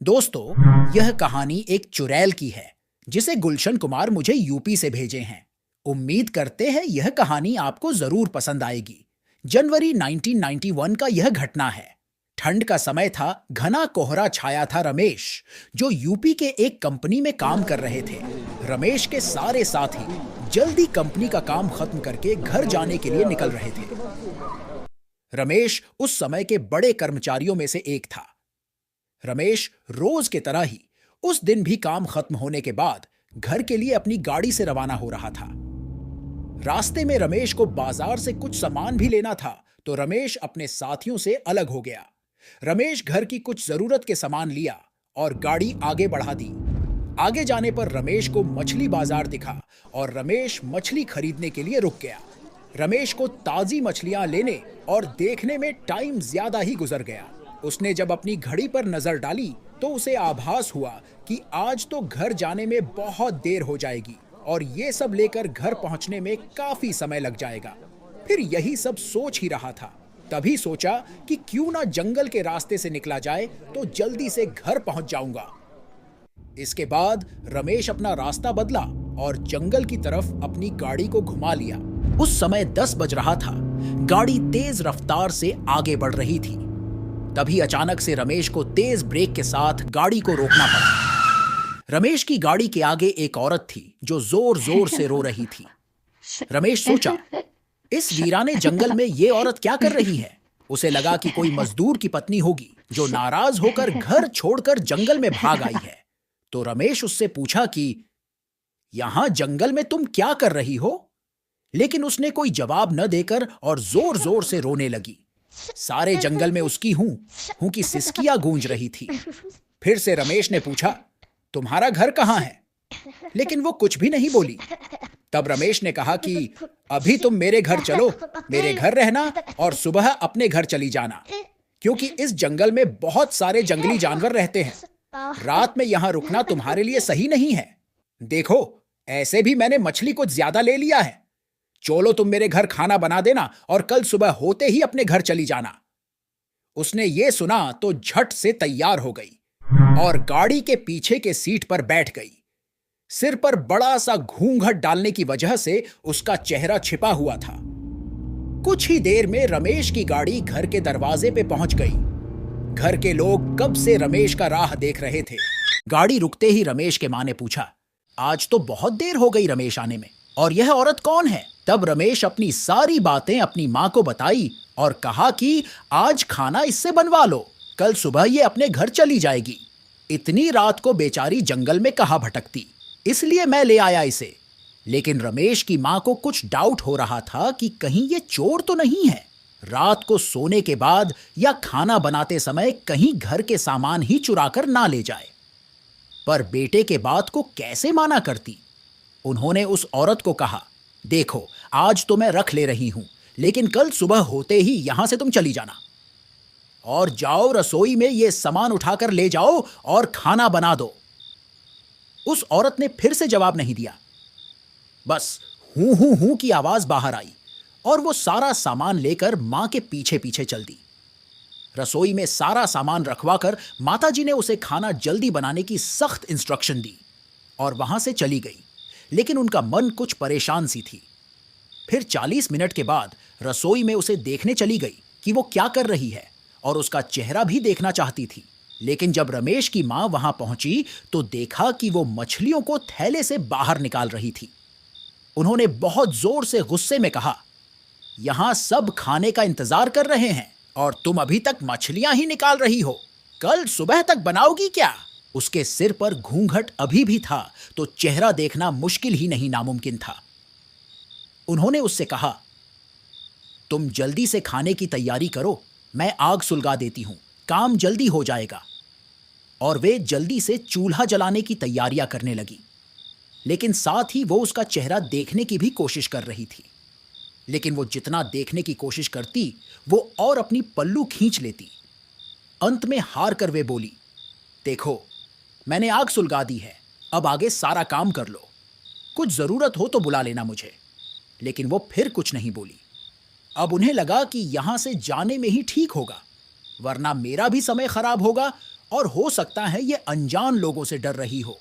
दोस्तों, यह कहानी एक चुड़ैल की है जिसे गुलशन कुमार मुझे यूपी से भेजे हैं। उम्मीद करते हैं यह कहानी आपको जरूर पसंद आएगी। जनवरी 1991 का यह घटना है। ठंड का समय था, घना कोहरा छाया था। रमेश, जो यूपी के एक कंपनी में काम कर रहे थे, रमेश के सारे साथी जल्दी कंपनी का काम खत्म करके घर जाने के लिए निकल रहे थे। रमेश उस समय के बड़े कर्मचारियों में से एक था। रमेश रोज के तरह ही उस दिन भी काम खत्म होने के बाद घर के लिए अपनी गाड़ी से रवाना हो रहा था। रास्ते में रमेश को बाजार से कुछ सामान भी लेना था, तो रमेश अपने साथियों से अलग हो गया। रमेश घर की कुछ जरूरत के सामान लिया और गाड़ी आगे बढ़ा दी। आगे जाने पर रमेश को मछली बाजार दिखा और रमेश मछली खरीदने के लिए रुक गया। रमेश को ताजी मछलियां लेने और देखने में टाइम ज्यादा ही गुजर गया। उसने जब अपनी घड़ी पर नजर डाली तो उसे आभास हुआ कि आज तो घर जाने में बहुत देर हो जाएगी और ये सब लेकर घर पहुंचने में काफी समय लग जाएगा। फिर यही सब सोच ही रहा था, तभी सोचा कि क्यों ना जंगल के रास्ते से निकला जाए तो जल्दी से घर पहुंच जाऊंगा। इसके बाद रमेश अपना रास्ता बदला और जंगल की तरफ अपनी गाड़ी को घुमा लिया। उस समय 10 बज रहा था। गाड़ी तेज रफ्तार से आगे बढ़ रही थी। तभी अचानक से रमेश को तेज ब्रेक के साथ गाड़ी को रोकना पड़ा। रमेश की गाड़ी के आगे एक औरत थी जो जोर जोर से रो रही थी। रमेश सोचा, इस वीराने जंगल में ये औरत क्या कर रही है। उसे लगा कि कोई मजदूर की पत्नी होगी जो नाराज होकर घर छोड़कर जंगल में भाग आई है। तो रमेश उससे पूछा कि यहां जंगल में तुम क्या कर रही हो। लेकिन उसने कोई जवाब न देकर और जोर जोर से रोने लगी। सारे जंगल में उसकी हूं की सिसकियां गूंज रही थी। फिर से रमेश ने पूछा, तुम्हारा घर कहां है। लेकिन वो कुछ भी नहीं बोली। तब रमेश ने कहा कि अभी तुम मेरे घर चलो, मेरे घर रहना और सुबह अपने घर चली जाना, क्योंकि इस जंगल में बहुत सारे जंगली जानवर रहते हैं। रात में यहां रुकना तुम्हारे लिए सही नहीं है। देखो, ऐसे भी मैंने मछली कुछ ज्यादा ले लिया है। चलो, तुम मेरे घर खाना बना देना और कल सुबह होते ही अपने घर चली जाना। उसने ये सुना तो झट से तैयार हो गई और गाड़ी के पीछे के सीट पर बैठ गई। सिर पर बड़ा सा घूंघट डालने की वजह से उसका चेहरा छिपा हुआ था। कुछ ही देर में रमेश की गाड़ी घर के दरवाजे पे पहुंच गई। घर के लोग कब से रमेश का राह देख रहे थे। गाड़ी रुकते ही रमेश के मां ने पूछा, आज तो बहुत देर हो गई रमेश आने में, और यह औरत कौन है। तब रमेश अपनी सारी बातें अपनी मां को बताई और कहा कि आज खाना इससे बनवा लो, कल सुबह ये अपने घर चली जाएगी। इतनी रात को बेचारी जंगल में कहाँ भटकती, इसलिए मैं ले आया इसे। लेकिन रमेश की मां को कुछ डाउट हो रहा था कि कहीं ये चोर तो नहीं है। रात को सोने के बाद या खाना बनाते समय कहीं घर के सामान ही चुरा कर ना ले जाए। पर बेटे के बात को कैसे माना करती। उन्होंने उस औरत को कहा, देखो, आज तो मैं रख ले रही हूं, लेकिन कल सुबह होते ही यहां से तुम चली जाना और जाओ रसोई में ये सामान उठाकर ले जाओ और खाना बना दो। उस औरत ने फिर से जवाब नहीं दिया। बस हूं की आवाज बाहर आई और वो सारा सामान लेकर मां के पीछे पीछे चल दी। रसोई में सारा सामान रखवाकर माताजी ने उसे खाना जल्दी बनाने की सख्त इंस्ट्रक्शन दी और वहां से चली गई। लेकिन उनका मन कुछ परेशान सी थी। फिर 40 मिनट के बाद रसोई में उसे देखने चली गई कि वो क्या कर रही है और उसका चेहरा भी देखना चाहती थी। लेकिन जब रमेश की मां वहां पहुंची तो देखा कि वो मछलियों को थैले से बाहर निकाल रही थी। उन्होंने बहुत जोर से गुस्से में कहा, यहां सब खाने का इंतजार कर रहे हैं और तुम अभी तक मछलियां ही निकाल रही हो। कल सुबह तक बनाओगी क्या। उसके सिर पर घूंघट अभी भी था तो चेहरा देखना मुश्किल ही नहीं नामुमकिन था। उन्होंने उससे कहा, तुम जल्दी से खाने की तैयारी करो, मैं आग सुलगा देती हूं, काम जल्दी हो जाएगा। और वे जल्दी से चूल्हा जलाने की तैयारियां करने लगी। लेकिन साथ ही वो उसका चेहरा देखने की भी कोशिश कर रही थी। लेकिन वो जितना देखने की कोशिश करती वो और अपनी पल्लू खींच लेती। अंत में हार कर वे बोली, देखो, मैंने आग सुलगा दी है, अब आगे सारा काम कर लो, कुछ जरूरत हो तो बुला लेना मुझे। लेकिन वो फिर कुछ नहीं बोली। अब उन्हें लगा कि यहां से जाने में ही ठीक होगा, वरना मेरा भी समय खराब होगा और हो सकता है ये अनजान लोगों से डर रही हो।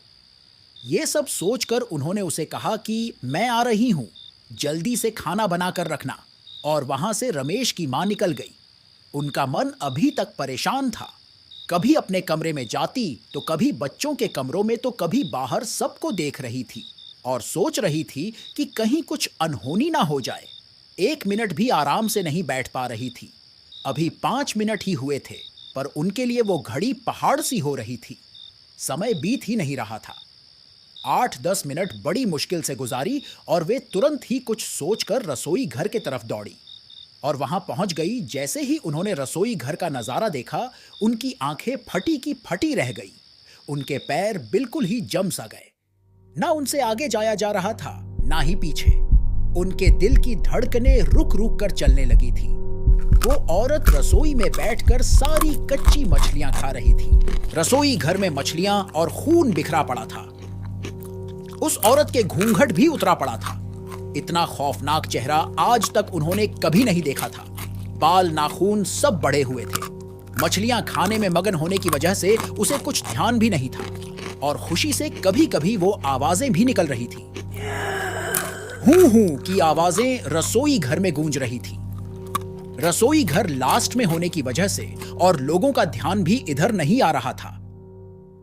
ये सब सोचकर उन्होंने उसे कहा कि मैं आ रही हूं, जल्दी से खाना बनाकर रखना। और वहां से रमेश की मां निकल गई। उनका मन अभी तक परेशान था। कभी अपने कमरे में जाती तो कभी बच्चों के कमरों में तो कभी बाहर सबको देख रही थी और सोच रही थी कि कहीं कुछ अनहोनी ना हो जाए। 1 मिनट भी आराम से नहीं बैठ पा रही थी। अभी 5 मिनट ही हुए थे, पर उनके लिए वो घड़ी पहाड़ सी हो रही थी। समय बीत ही नहीं रहा था। 8-10 मिनट बड़ी मुश्किल से गुजारी और वे तुरंत ही कुछ सोचकर रसोई घर की तरफ दौड़ी और वहां पहुंच गई। जैसे ही उन्होंने रसोई घर का नजारा देखा, उनकी आंखें फटी की फटी रह गई। उनके पैर बिल्कुल ही जम सा गए। ना उनसे आगे जाया जा रहा था, ना ही पीछे। उनके दिल की धड़कनें रुक रुक कर चलने लगी थी। वो औरत रसोई में बैठकर सारी कच्ची मछलियां खा रही थी। रसोई घर में मछलियां और खून बिखरा पड़ा था। उस औरत के घूंघट भी उतरा पड़ा था। इतना खौफनाक चेहरा आज तक उन्होंने कभी नहीं देखा था। बाल नाखून सब बड़े हुए थे। मछलियां खाने में मगन होने की वजह से उसे कुछ ध्यान भी नहीं था और खुशी से कभी कभी वो आवाजें भी निकल रही थी। हूं हूं की आवाजें रसोई घर में गूंज रही थी। रसोई घर लास्ट में होने की वजह से और लोगों का ध्यान भी इधर नहीं आ रहा था।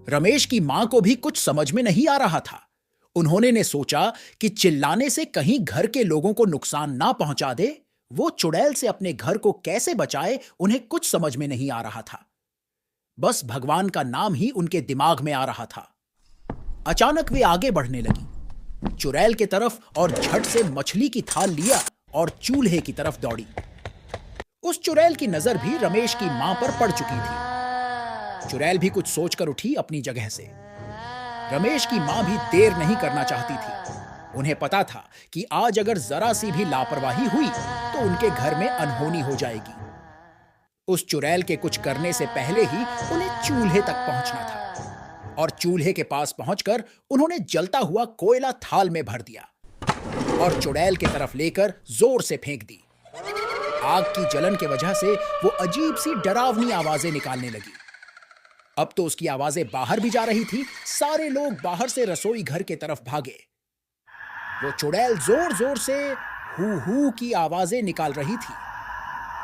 रमेश की मां को भी कुछ समझ में नहीं आ रहा था। उन्होंने ने सोचा कि चिल्लाने से कहीं घर के लोगों को नुकसान ना पहुंचा दे। वो चुड़ैल से अपने घर को कैसे बचाए, उन्हें कुछ समझ में नहीं आ रहा था। बस भगवान का नाम ही उनके दिमाग में आ रहा था। अचानक वे आगे बढ़ने लगी चुड़ैल की तरफ और झट से मछली की थाल लिया और चूल्हे की तरफ दौड़ी। उस चुड़ैल की नजर भी रमेश की मां पर पड़ चुकी थी। चुड़ैल भी कुछ सोचकर उठी अपनी जगह से। रमेश की मां भी देर नहीं करना चाहती थी। उन्हें पता था कि आज अगर जरा सी भी लापरवाही हुई तो उनके घर में अनहोनी हो जाएगी। उस चुड़ैल के कुछ करने से पहले ही उन्हें चूल्हे तक पहुंचना था और चूल्हे के पास पहुंचकर उन्होंने जलता हुआ कोयला थाल में भर दिया और चुड़ैल की तरफ लेकर जोर से फेंक दी। आग की जलन के वजह से वो अजीब सी डरावनी आवाजें निकालने लगी। अब तो उसकी आवाजें बाहर भी जा रही थी। सारे लोग बाहर से रसोई घर की तरफ भागे। वो चुड़ैल जोर जोर से हू हू की आवाजें निकाल रही थी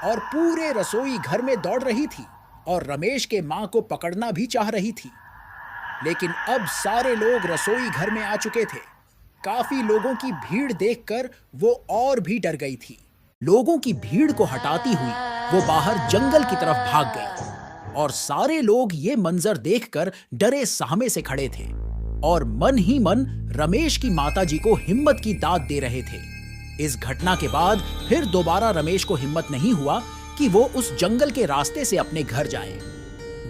और पूरे रसोई घर में दौड़ रही थी और रमेश के मां को पकड़ना भी चाह रही थी। लेकिन अब सारे लोग रसोई घर में आ चुके थे। काफी लोगों की भीड़ देखकर वो और भी डर गई थी। लोगों की भीड़ को हटाती हुई वो बाहर जंगल की तरफ भाग गई और सारे लोग ये मंजर देखकर डरे सहमे से खड़े थे और मन ही मन रमेश की माताजी को हिम्मत की दाद दे रहे थे। इस घटना के बाद फिर दोबारा रमेश को हिम्मत नहीं हुआ कि वो उस जंगल के रास्ते से अपने घर जाए।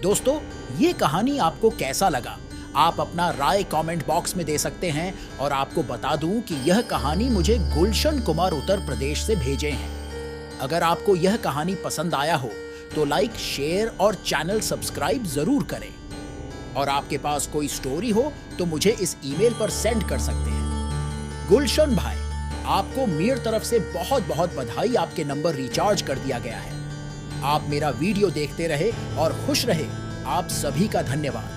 दोस्तों, ये कहानी आपको कैसा लगा? आप अपना राय कमेंट बॉक्स में दे सकते हैं और आपको बता दूं कि यह कहानी मुझे गुलशन कुमार उत्तर प्रदेश से भेजे हैं। अगर आपको यह कहानी पसंद आया हो तो लाइक, शेयर और चैनल सब्सक्राइब जरूर करें। और आपके पास कोई स्टोरी हो तो मुझे इस ईमेल पर सेंड कर सकते हैं। गुलशन भाई, आपको मेरी तरफ से बहुत बहुत बधाई। आपके नंबर रिचार्ज कर दिया गया है। आप मेरा वीडियो देखते रहे और खुश रहे। आप सभी का धन्यवाद।